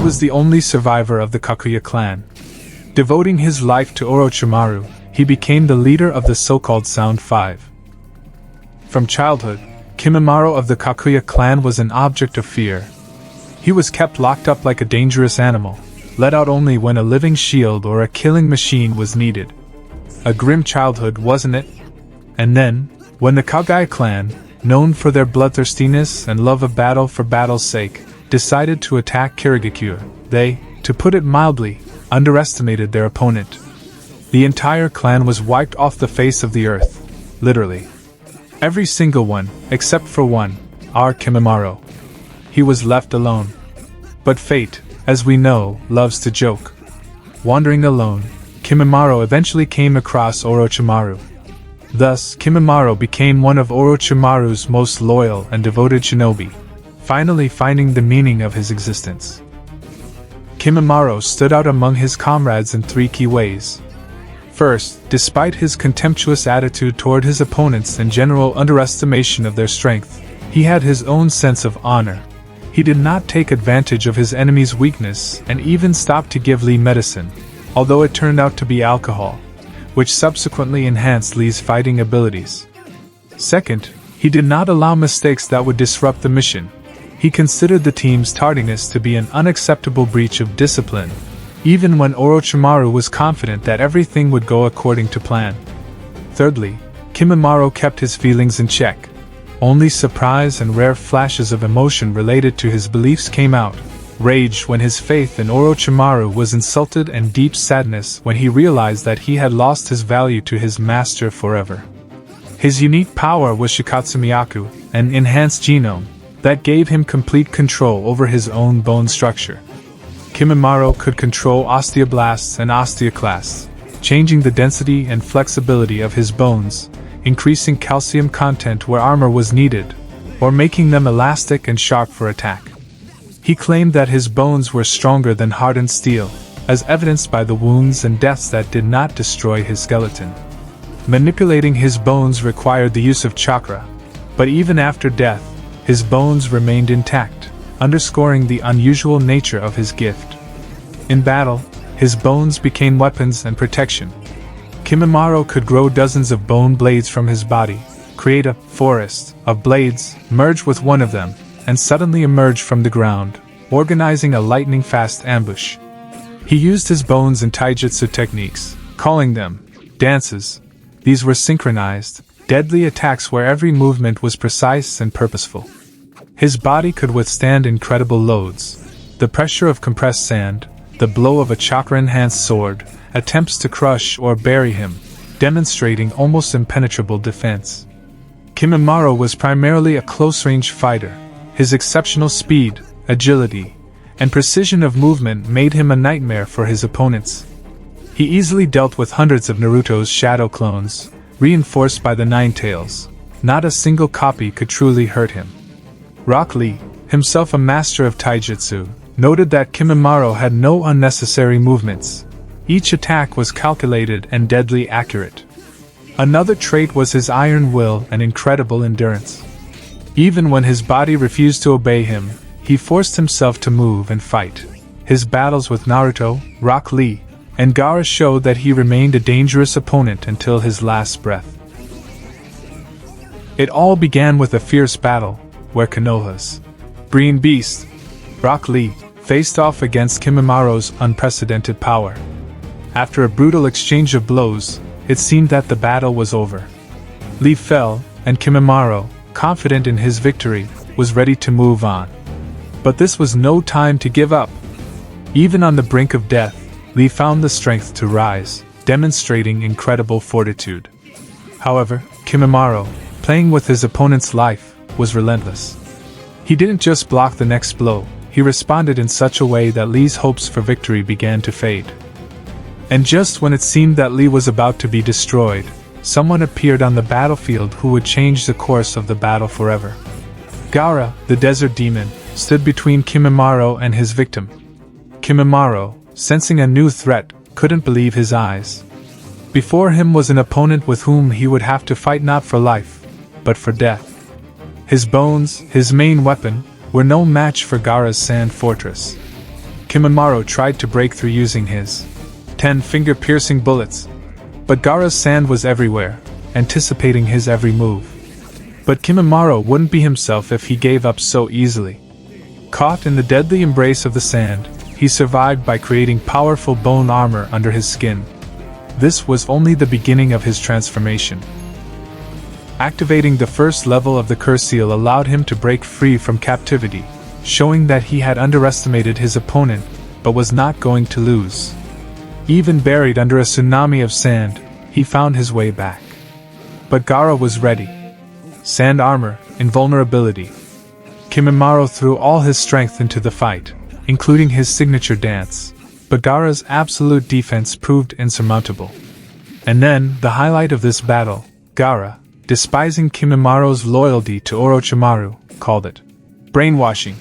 was the only survivor of the Kakuya clan. Devoting his life to Orochimaru, he became the leader of the so-called Sound Five. From childhood, Kimimaro of the Kakuya clan was an object of fear. He was kept locked up like a dangerous animal, let out only when a living shield or a killing machine was needed. A grim childhood, wasn't it? And then, when the Kagaya clan, known for their bloodthirstiness and love of battle for battle's sake, decided to attack Kirigakure, they, to put it mildly, underestimated their opponent. The entire clan was wiped off the face of the earth, literally. Every single one, except for one, our Kimimaro. He was left alone. But fate, as we know, loves to joke. Wandering alone, Kimimaro eventually came across Orochimaru. Thus, Kimimaro became one of Orochimaru's most loyal and devoted shinobi, finally finding the meaning of his existence. Kimimaro stood out among his comrades in three key ways. First, despite his contemptuous attitude toward his opponents and general underestimation of their strength, he had his own sense of honor. He did not take advantage of his enemy's weakness and even stopped to give Lee medicine, although it turned out to be alcohol, which subsequently enhanced Lee's fighting abilities. Second, he did not allow mistakes that would disrupt the mission. He considered the team's tardiness to be an unacceptable breach of discipline, even when Orochimaru was confident that everything would go according to plan. Thirdly, Kimimaro kept his feelings in check. Only surprise and rare flashes of emotion related to his beliefs came out. Rage when his faith in Orochimaru was insulted, and deep sadness when he realized that he had lost his value to his master forever. His unique power was Shikatsumiyaku, an enhanced genome that gave him complete control over his own bone structure. Kimimaro could control osteoblasts and osteoclasts, changing the density and flexibility of his bones, increasing calcium content where armor was needed, or making them elastic and sharp for attack. He claimed that his bones were stronger than hardened steel, as evidenced by the wounds and deaths that did not destroy his skeleton. Manipulating his bones required the use of chakra, but even after death, his bones remained intact, underscoring the unusual nature of his gift. In battle, his bones became weapons and protection. Kimimaro could grow dozens of bone blades from his body, create a forest of blades, merge with one of them, and suddenly emerge from the ground, organizing a lightning-fast ambush. He used his bones in taijutsu techniques, calling them dances. These were synchronized, deadly attacks where every movement was precise and purposeful. His body could withstand incredible loads: the pressure of compressed sand, the blow of a chakra-enhanced sword, attempts to crush or bury him, demonstrating almost impenetrable defense. Kimimaro was primarily a close-range fighter. His exceptional speed, agility, and precision of movement made him a nightmare for his opponents. He easily dealt with hundreds of Naruto's shadow clones, reinforced by the Nine Tails. Not a single copy could truly hurt him. Rock Lee, himself a master of taijutsu, noted that Kimimaro had no unnecessary movements. Each attack was calculated and deadly accurate. Another trait was his iron will and incredible endurance. Even when his body refused to obey him, he forced himself to move and fight. His battles with Naruto, Rock Lee, and Gaara showed that he remained a dangerous opponent until his last breath. It all began with a fierce battle, where Konoha's Green Beast, Rock Lee, faced off against Kimimaro's unprecedented power. After a brutal exchange of blows, it seemed that the battle was over. Lee fell, and Kimimaro, confident in his victory, was ready to move on. But this was no time to give up. Even on the brink of death, Lee found the strength to rise, demonstrating incredible fortitude. However, Kimimaro, playing with his opponent's life, was relentless. He didn't just block the next blow, he responded in such a way that Lee's hopes for victory began to fade. And just when it seemed that Lee was about to be destroyed, someone appeared on the battlefield who would change the course of the battle forever. Gaara, the desert demon, stood between Kimimaro and his victim. Kimimaro, sensing a new threat, couldn't believe his eyes. Before him was an opponent with whom he would have to fight not for life, but for death. His bones, his main weapon, were no match for Gaara's sand fortress. Kimimaro tried to break through using his 10-finger-piercing bullets. But Gaara's sand was everywhere, anticipating his every move. But Kimimaro wouldn't be himself if he gave up so easily. Caught in the deadly embrace of the sand, he survived by creating powerful bone armor under his skin. This was only the beginning of his transformation. Activating the first level of the curse seal allowed him to break free from captivity, showing that he had underestimated his opponent, but was not going to lose. Even buried under a tsunami of sand, he found his way back. But Gaara was ready. Sand armor, invulnerability. Kimimaro threw all his strength into the fight, including his signature dance, but Gaara's absolute defense proved insurmountable. And then, the highlight of this battle, Gaara, despising Kimimaro's loyalty to Orochimaru, called it brainwashing.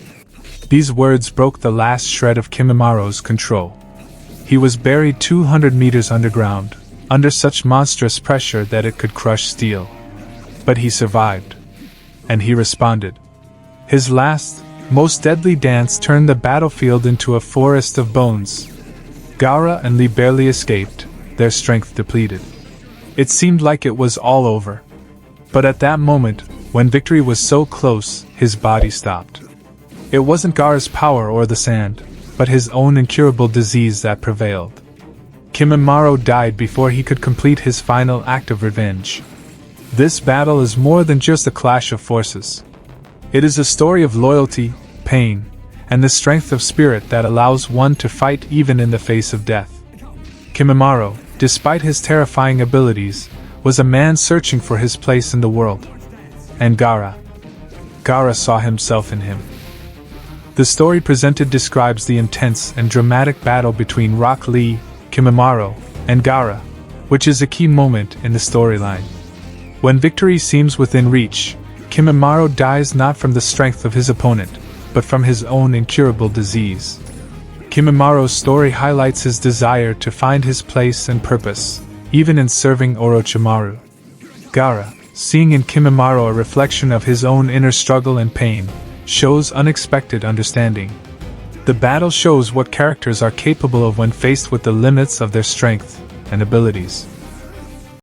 These words broke the last shred of Kimimaro's control. He was buried 200 meters underground, under such monstrous pressure that it could crush steel. But he survived. And he responded. His last, most deadly dance turned the battlefield into a forest of bones. Gaara and Lee barely escaped, their strength depleted. It seemed like it was all over. But at that moment, when victory was so close, his body stopped. It wasn't Gaara's power or the sand, but his own incurable disease that prevailed. Kimimaro died before he could complete his final act of revenge. This battle is more than just a clash of forces. It is a story of loyalty, pain, and the strength of spirit that allows one to fight even in the face of death. Kimimaro, despite his terrifying abilities, was a man searching for his place in the world. And Gaara saw himself in him. The story presented describes the intense and dramatic battle between Rock Lee, Kimimaro, and Gaara, which is a key moment in the storyline. When victory seems within reach, Kimimaro dies not from the strength of his opponent, but from his own incurable disease. Kimimaro's story highlights his desire to find his place and purpose, even in serving Orochimaru. Gaara, seeing in Kimimaro a reflection of his own inner struggle and pain, shows unexpected understanding. The battle shows what characters are capable of when faced with the limits of their strength and abilities.